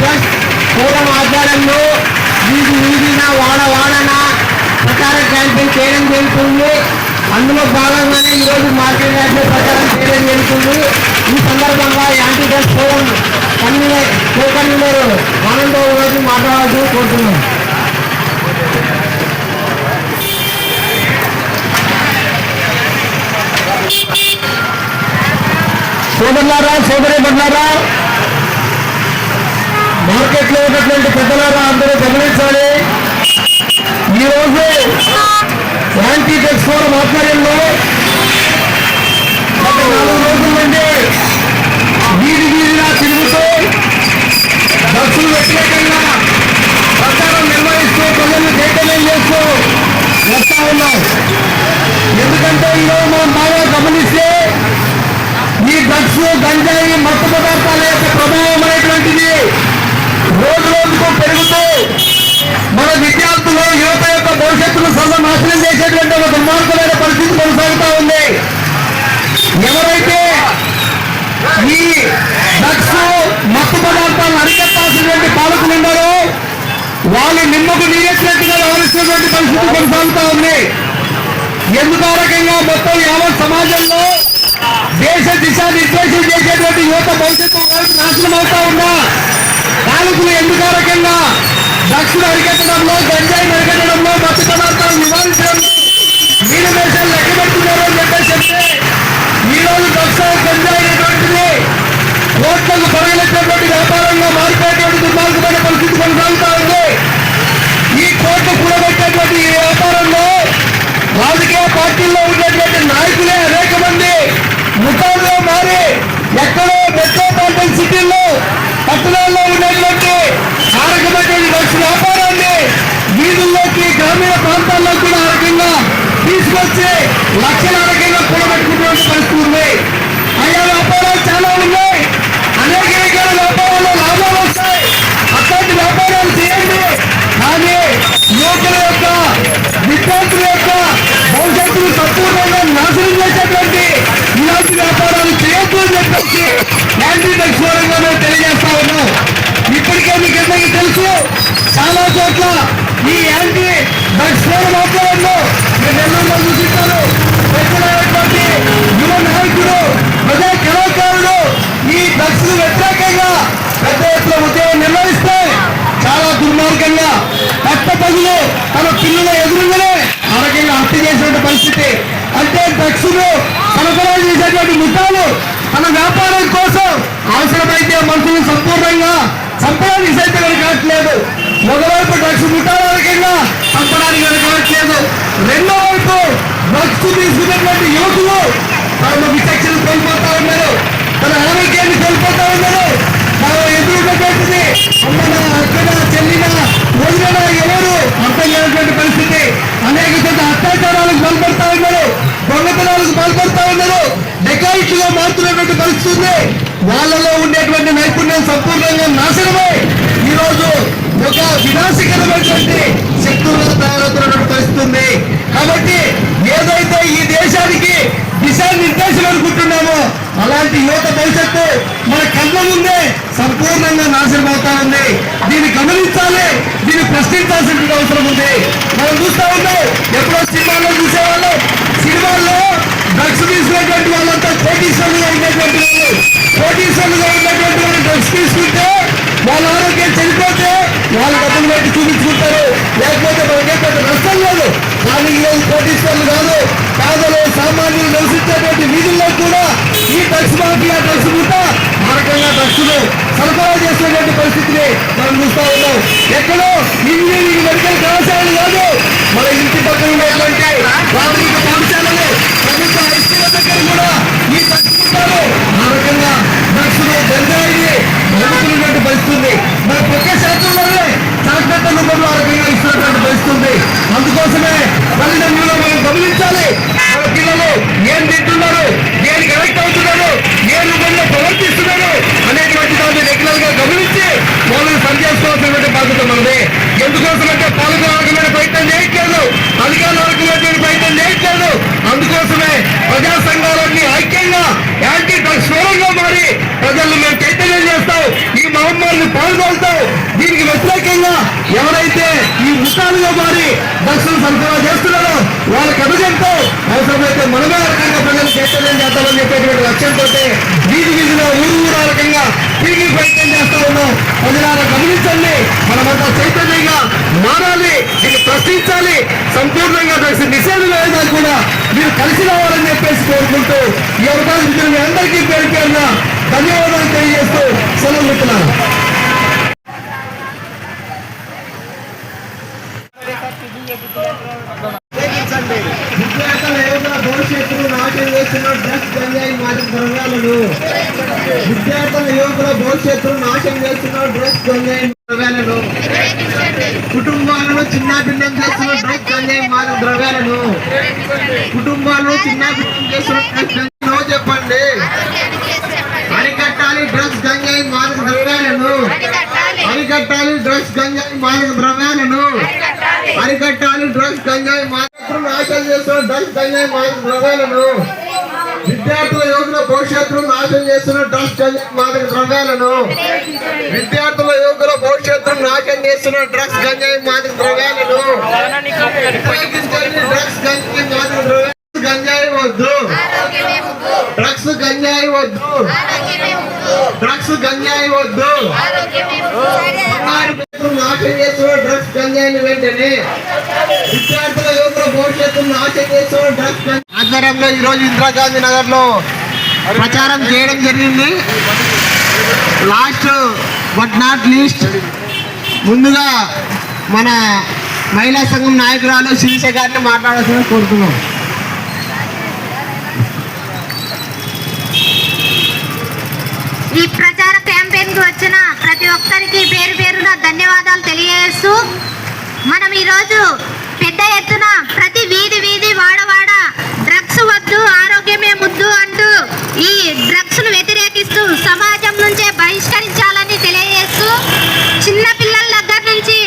Drugs forum ఆధ్వర్యంలో వీధిన వాడన ప్రచార క్యాంపెయిన్ చేయడం జరుగుతుంది. అందులో భాగంగానే ఈరోజు మార్కెట్ యార్డ్లో ప్రచారం చేయడం జరుగుతుంది. ఈ సందర్భంగా anti drugs forum convener Anandarao గారు మాట్లాడాల్సి కోరుతున్నాం. సోదరులారా, సోదరీమణులారా, మార్కెట్లో ఉన్నటువంటి పెద్దలారా అందరూ గమనించాలి. ఈరోజు యాంటీ డ్రగ్స్ ఫోరం ఆధ్వర్యంలో గత 4 రోజుల నుండి వీధినా తిరుగుతూ డ్రగ్స్కు వ్యతిరేకంగా ప్రచారం నిర్వహిస్తూ ప్రజలను చైతన్యం చేస్తూ వస్తా ఉన్నాం. ఎందుకంటే ఈరోజు మనం బాగా గమనిస్తే ఈ డ్రగ్స్, గంజాయి, మత్తు పదార్థాల యొక్క ప్రభావం అనేటువంటిది రోజు రోజుకు పెరుగుతూ మన విద్యార్థులు, యువత యొక్క భవిష్యత్తును సర్వనాశనం చేసేటువంటి ఒక దుర్మార్గమైన పరిస్థితి కొనసాగుతూ ఉంది. ఎవరైతే ఈ డ్రగ్స్, మత్తు పదార్థాలను అరికట్టాల్సినటువంటి పాలకులు ఉన్నారో వాళ్ళు నిమ్మకు నీరెచ్చినట్టుగా వ్యవహరిస్తున్నటువంటి పరిస్థితి కొనసాగుతూ ఉంది. ఎందుకు రకంగా మొత్తం యావత్ సమాజంలో దేశ దిశానిర్దేశం చేసేటువంటి యువత భవిష్యత్తు నాశనం అవుతా ఉన్నా పాలకులు ఎందుకు రకంగా డ్రగ్స్ అరికట్టడంలో, గంజాయిని అరికట్టడంలో, మత్తు పదార్థాలను నివారించడంలో మీరు దేశాలు లెక్కబెడుతున్నారు అని చెప్పేసి ఈరోజు డ్రగ్స్, గంజాయి అనేటువంటిది కోట్లకు పరుగులెట్టినటువంటి వ్యాపారంగా మారిపోయేటువంటి దుర్మార్గమైన పరిస్థితి కొనసాగుతా ఉంది. ఈ కోట్లు కూడబెట్టేటువంటి ఈ వ్యాపారంలో రాజకీయ పార్టీల్లో ఉన్నటువంటి నాయకులే అనేక మంది ముఠాల్లో మారి ఎక్కడో మెట్రోపాలిటన్ సిటీల్లో, పట్టణాల్లో ఉన్నటువంటి ఆరకమైనటువంటి డ్రగ్స్ వ్యాపారాన్ని వీధుల్లోకి, గ్రామీణ ప్రాంతాల్లో కూడా ఆ రకంగా తీసుకొచ్చి లక్షల రకంగా కూడబెట్టుకున్నటువంటి పరిస్థితి ఉంది. ఆయా వ్యాపారాలు చాలా ఉన్నాయి. అనేక రకాల వ్యాపారాల్లో లాభాలు వస్తాయి. అట్లాంటి వ్యాపారాలు చేయండి. కానీ యువకుల యొక్క, విద్యార్థుల యొక్క భవిష్యత్తును సంపూర్ణంగా నాశనం చేసేటువంటి ఇలాంటి వ్యాపారాలు చేయొద్దు అని చెప్పేసి యాంటీ డ్రగ్స్ ఫోరంగా మేము తెలియజేస్తా ఉన్నాం. ఇప్పటికే మీకు అందరికీ తెలుసు, చాలా చోట్ల ఈ యాంటీ డ్రగ్స్ ఫోరం ఆధ్వర్యంలో నేను నెల్లూరులో చూసిస్తాను. పెద్దలైనటువంటి యువ నాయకుడు, ప్రజా కళాకారుడు ఈ డ్రగ్స్ వ్యతిరేకంగా పెద్ద ఎత్తున ఉద్యమం నిర్వహిస్తే చాలా దుర్మార్గంగా పట్ట ప్రజలు తన పిల్లల ఎదురుగానే ఆ రకంగా హత్య చేసినటువంటి పరిస్థితి. అంటే డ్రగ్స్ ను సరఫరా చేసేటువంటి ముఠాలు తన వ్యాపారం కోసం అవసరమైతే మనుషులు సంపూర్ణంగా చంపడానికి సైతం కావట్లేదు. ఒకవైపు డ్రగ్స్ ముఠాల రకంగా చంపడానికి కావట్లేదు. రెండో వైపు డ్రగ్స్ తీసుకున్నటువంటి యువకులు తమ విచక్షణ కోల్పోతా ఉన్నారు, తన ఆరోగ్యాన్ని కోల్పోతా ఉన్నారు. తమ ఎదురున్నటువంటిది అమ్మనా, అక్కన, చెల్లినా, వదిలినా ఎవరు అర్థం లేనటువంటి పరిస్థితి. అనేక చోట్ల అత్యాచారాలకు పాల్పడతా ఉన్నారు, దొంగతనాలకు పాల్పడతా ఉన్నారు, డెకాయిట్లుగా మారుతున్నటువంటి పరిస్థితి ఉంది. వాళ్ళలో ఉండేటువంటి నైపుణ్యం సంపూర్ణంగా నాశనమై ఈరోజు ఒక వినాశకరమైనటువంటి శక్తులుగా తయారవుతున్నటువంటి పరిస్థితి ఉంది. కాబట్టి ఏదైతే ఈ దేశానికి దిశానిర్దేశం అనుకుంటున్నామో అలాంటి యువత భవిష్యత్తు మన కళ్ళ ముందే సంపూర్ణంగా నాశనం అవుతా ఉంది. దీన్ని గమనించాలి, దీన్ని ప్రశ్నించాల్సిన అవసరం ఉంది. మనం చూస్తా ఉన్నాం, ఎప్పుడో సినిమాల్లో చూసేవాళ్ళు, సినిమాల్లో డ్రగ్స్ తీసుకునేటువంటి వాళ్ళంతా కోటీశ్వరులుగా ఉండేటువంటి వాళ్ళు, కోటీశ్వరులుగా ఉన్నటువంటి వాళ్ళు డ్రగ్స్ తీసుకుంటే వాళ్ళ ఆరోగ్యం చనిపోతే వాళ్ళ డబ్బులు పెట్టి చూపించుకుంటారు, లేకపోతే మనకే పెద్ద నష్టం లేదు. కానీ ఈరోజు కోటీశ్వరులు కాదు, పేదలు, సామాన్యులు నివసించేటువంటి వీధుల్లో కూడా ఈ డ్రగ్స్ మాఫియా, డ్రగ్స్ ముఠ ఆ రకంగా డ్రగ్స్ ను సరఫరా చేసేటువంటి పరిస్థితిని మనం చూస్తా ఉన్నాం. ఎక్కడో ఇంజనీరింగ్, మెడికల్ కళాశాలలు కాదు, మన ఇంటి పక్కన ఉన్నటువంటి ప్రాథమిక పాఠశాలలు, ప్రభుత్వ హైస్కూల్ దగ్గర కూడా ఈ డ్రగ్స్ ముఠాలు ఆ రకంగా డ్రగ్స్ ను, గంజాయిని నడుపుతున్నటువంటి పరిస్థితి. మన ప్రతి శాతంలోనే జాగ్రత్త రూపంలో ఆ రకంగా ఇస్తున్నటువంటి పరిస్థితి. అందుకోసమే తల్లిదండ్రులు మనం గమనించాలి, మన పిల్లలు ఏం తింటున్నారు, దేనికి కనెక్ట్ అవుతున్నారు, ఏ రూపంలో ప్రవర్తిస్తున్నారు అనేటువంటి దాన్ని రెగ్యులర్ గా గమనించి వాళ్ళని సరి చేసుకోవాల్సినటువంటి బాధ్యత మనది. ఎందుకోసమంటే పాలకులు రకమైన ప్రయత్నం చేయట్లేదు, అధికారులు రకమైనటువంటి ప్రయత్నం చేయట్లేదు. అందుకోసమే ప్రజా సంఘాలన్నీ ఐక్యంగా యాంటీ డ్రగ్స్ ఫోరంగా మారి ప్రజలను మేము చైతన్యం చేస్తాం. ఈ నవంబర్ని పాల్గొంటూ దీనికి వ్యతిరేకంగా ఎవరైతే ఈ ముఠాలుగా మారి డ్రగ్స్ను సరఫరా చేస్తున్నారో వాళ్ళకి అభిజంతో అవసరమైతే మనమే రకంగా ప్రజలు చైతన్యం చేస్తామని చెప్పేటువంటి లక్ష్యంతో వీధిలో ఊరు రకంగా తిరిగి ప్రయత్నం చేస్తా ఉన్నాం. ప్రజలారా గమనించండి, మనమంతా చైతన్యంగా మారాలి, దీన్ని ప్రశ్నించాలి, సంపూర్ణంగా డ్రగ్స్ నిషేధ వేదాలు కూడా మీరు కలిసి రావాలని చెప్పేసి కోరుకుంటూ ఈ అవకాశం ఇచ్చిన మీ అందరికీ పేరు పేరున ధన్యవాదాలు తెలియజేస్తూ సెలవు పెడుతున్నాను. విద్యార్థుల యువకుల భవిష్యత్తును నాశనం చేస్తున్న డ్రగ్స్ గంజాయి మాదక ద్రవ్యాలను కుటుంబాలను చిన్నాభిన్నం చేస్తున్న డ్రగ్స్ గంజాయి మాదక ద్రవ్యాలను చెప్పండి. అరికట్టాలి డ్రగ్స్ గంజాయి మాదక ద్రవ్యాలను నాశనం చేస్తున్న డ్రగ్స్ గంజాయి మాదక ద్రవ్యాలను విద్యార్థుల యువకుల భవిష్యత్తును నాశనం చేస్తున్న డ్రగ్స్ గంజాయి మాదక ద్రవ్యాలను డ్రగ్స్ గంజాయి మాదక ద్రవ్యాలను గంజాయి వద్దు, డ్రగ్స్ గంజాయి వద్దు. నాశనం చేస్తున్న డ్రగ్స్ గంజాయిని వెంటనే విద్యార్థుల యువకుల భవిష్యత్తును నాశనం చేస్తున్న డ్రగ్స్ ఆధ్వర్యంలో ఈరోజు ఇందిరాగాంధీ నగర్ లో ప్రచారం చేయడం జరిగింది. లాస్ట్ బట్ నాట్ లీస్ట్ ముందుగా మన మహిళా సంఘం నాయకురాలు శిరీష గారిని మాట్లాడాల్సిన కోరుతున్నాం. ఈ ప్రచార క్యాంపెయిన్ కు వచ్చిన ప్రతి ఒక్కరికి పేరు పేరున ధన్యవాదాలు తెలియజేస్తూ మనం ఈరోజు పెద్ద ఎత్తున ప్రతి వీధి వాడవాడ డ్రగ్స్ వద్దు ఆరోగ్యమే ముద్దు అంటూ ఈ డ్రగ్స్ ను వ్యతిరేకిస్తూ సమాజం నుంచే బహిష్కరించాలని తెలియజేస్తూ చిన్న పిల్లల దగ్గర నుంచి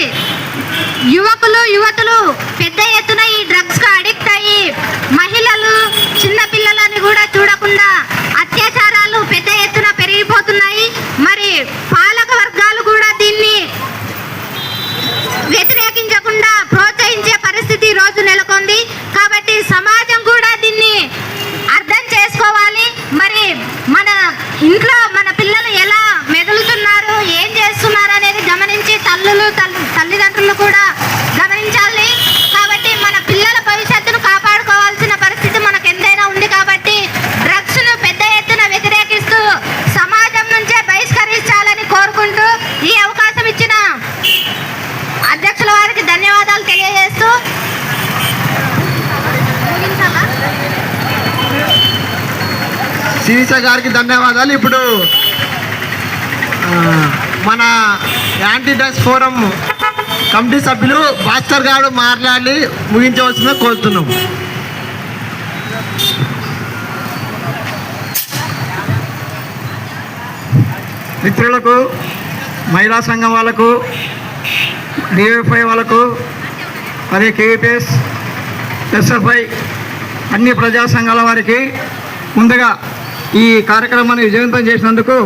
యువతులు పెద్ద ఎత్తున ఈ డ్రగ్స్ కు అడిక్ట్ అయ్యి మహిళలు చిన్న పిల్లలని కూడా చూడకుండా అత్యాచారాలు పెద్ద ఎత్తున పెరిగిపోతున్నాయి. మరి పాలక వర్గాలు కూడా దీన్ని వ్యతిరేకించకుండా ప్రోత్సహించే పరిస్థితి ఈ రోజు నెలకొంది. కాబట్టి సమాజం కూడా దీన్ని అర్థం చేసుకోవాలి. మరి మన ఇంట్లో మన పిల్లలు ఎలా మెదులుతున్నారు, ఏం చేస్తున్నారు అనేది గమనించి తల్లిదండ్రులు కూడా గమనించాలి. కాబట్టి మన పిల్లల భవిష్యత్తును కాపాడుకోవాల్సిన పరిస్థితి మనకు ఎంతైనా ఉంది. కాబట్టి డ్రగ్స్ ను పెద్ద ఎత్తున వ్యతిరేకిస్తూ సమాజం నుంచే బహిష్కరించాలని కోరుకుంటూ ఈ అవకాశం ఇచ్చిన అధ్యక్షుల వారికి ధన్యవాదాలు తెలియజేస్తూ శిరీష గారికి ధన్యవాదాలు. ఇప్పుడు మన యాంటీ డ్రగ్స్ ఫోరం కమిటీ సభ్యులు భాస్కర్ గారు మాట్లాడి ముగించవలసిందిగా కోరుతున్నాం. మిత్రులకు, మహిళా సంఘం వాళ్ళకు, డిఎఫ్ఐ వాళ్ళకు, అదే కేవీపీఎస్, ఎస్ఎఫ్ఐ అన్ని ప్రజా సంఘాల వారికి ముందుగా ఈ కార్యక్రమాన్ని విజయవంతం చేసినందుకు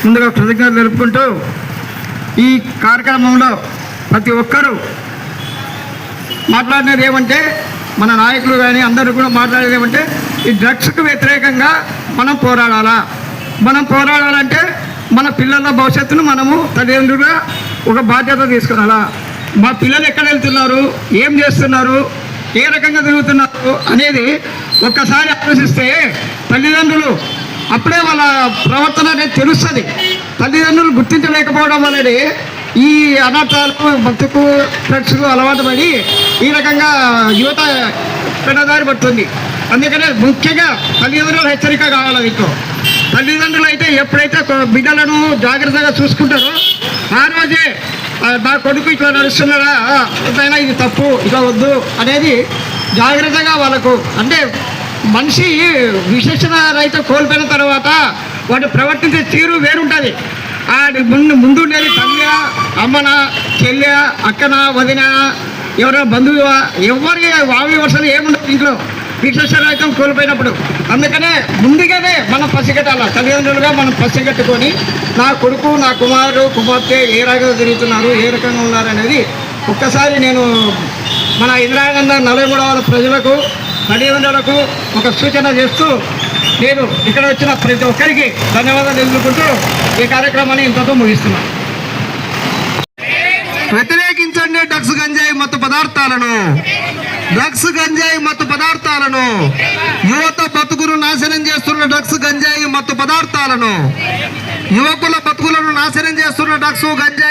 ముందుగా కృతజ్ఞతలు తెలుపుకుంటూ ఈ కార్యక్రమంలో ప్రతి ఒక్కరూ మాట్లాడినది ఏమంటే, మన నాయకులు కానీ అందరూ కూడా మాట్లాడేది ఏమంటే, ఈ డ్రగ్స్కు వ్యతిరేకంగా మనం పోరాడాలంటే మన పిల్లల భవిష్యత్తును మనము తల్లిదండ్రులుగా ఒక బాధ్యత తీసుకురాలా. మా పిల్లలు ఎక్కడ వెళ్తున్నారు, ఏం చేస్తున్నారు, ఏ రకంగా తిరుగుతున్నారు అనేది ఒక్కసారి ఆలోచిస్తే తల్లిదండ్రులు అప్పుడే వాళ్ళ ప్రవర్తన అనేది తెలుస్తుంది. తల్లిదండ్రులు గుర్తించలేకపోవడం అనేది ఈ అనర్థాలు, బతుకు డ్రగ్స్ అలవాటు పడి ఈ రకంగా యువత పెడదారి పడుతుంది. అందుకనే ముఖ్యంగా తల్లిదండ్రులు హెచ్చరిక కావాలి. ఇంట్లో తల్లిదండ్రులు అయితే ఎప్పుడైతే బిడ్డలను జాగ్రత్తగా చూసుకుంటారో ఆ రోజే నా కొడుకు ఇట్లా నడుస్తున్నారా, ఎంతైనా ఇది తప్పు, ఇట్లా వద్దు అనేది జాగ్రత్తగా వాళ్ళకు, అంటే మనిషి విశేషణ రైతు కోల్పోయిన తర్వాత వాడు ప్రవర్తించే తీరు వేరుంటుంది. ముందు ఉండేది తల్లి, అమ్మన, చెల్లె, అక్కన, వదిన, ఎవరైనా బంధువు, ఎవరికి వావి వర్షాలు ఏముండదు ఇంట్లో విశేష రైతం కోల్పోయినప్పుడు. అందుకనే ముందుగానే మన పసిగట్టాల తల్లిదండ్రులుగా మనం పసిగట్టుకొని నా కొడుకు నా కుమార్తె ఏ రకంగా తిరుగుతున్నారు, ఏ రకంగా ఉన్నారు అనేది ఒక్కసారి నేను మన ఇందిరాగాంధీ 43 ప్రజలకు తల్లిదండ్రులకు ఒక సూచన చేస్తూ నేను ఇక్కడ వచ్చిన ప్రతి ఒక్కరికి ధన్యవాదాలు తెలుపుకుంటూ ఈ కార్యక్రమాన్ని ఇంతతో ముగిస్తున్నాను. వ్యతిరేకించండి డ్రగ్స్ గంజాయి మత్తు పదార్థాలను. డ్రగ్స్ గంజాయి మత్తు పదార్థాలను, యువత బతుకును నాశనం చేస్తున్న డ్రగ్స్ గంజాయి మత్తు పదార్థాలను, యువకుల బతుకులను నాశనం చేస్తున్న డ్రగ్స్ గంజాయి